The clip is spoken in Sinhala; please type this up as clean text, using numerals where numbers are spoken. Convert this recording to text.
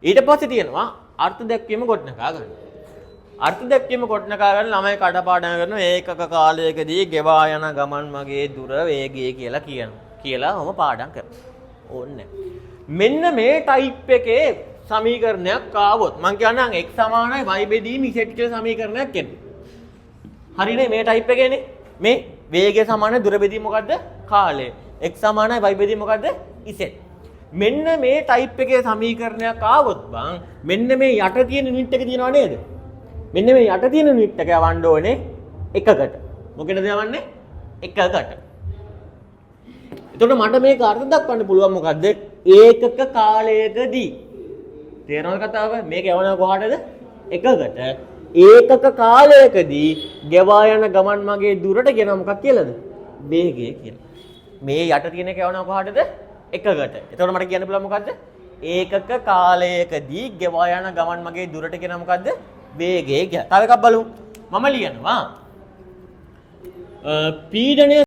ඊට පස්සේ තියෙනවා අර්ථ දැක්වීම ගොඩනගා ගන්න. අර්ථ දැක්වීම ගොඩනගා ගන්න ළමයි කටපාඩම් කරනවා ඒකක කාලයකදී ගෙවා යන ගමන් මගේ දුර වේගය කියලා කියනවා. කියලා මම පාඩම් කරනවා. ඕන්නේ. මෙන්න මේ ටයිප් එකේ සමීකරණයක් ආවොත් මම කියන්නම් x සමානයි y බෙදීම z කියලා සමීකරණයක් එන්නේ. හරිනේ මේ ටයිප් එකේනේ. මේ වේගය සමානයි දුර බෙදීම මොකද්ද? කාලය. x සමානයි y බෙදීම මොකද්ද? z. මෙන්න මේ ටයිප් එකේ සමීකරණයක් ආවොත් බං මෙන්න මේ යට තියෙන යුනිට් එක තියෙනව නේද? මෙන්න මේ යට තියෙන යුනිට් එක යවන්න ඕනේ එකකට. මොකේද යවන්නේ? එකකට. එතකොට මට මේක අර්ථ දක්වන්න පුළුවන් මොකද්ද? ඒකක කාලයකදී. තේරෙනවද කතාව? මේක යවනවා කොහාටද? එකකට. ඒකක කාලයකදී ගෙවා යන ගමන් මගේ දුරට කියනවා මොකක් කියලාද? වේගය කියලා. මේ යට තියෙන එක යවනවා කොහාටද? එකකට. එතකොට මට කියන්න පුළුවන් මොකද්ද? ඒකක කාලයකදී ගෙවා යන ගමන් මගේ දුරට කියනවා මොකද්ද? වේගය කියලා. තව එකක් බලමු. මම ලියනවා පීඩනය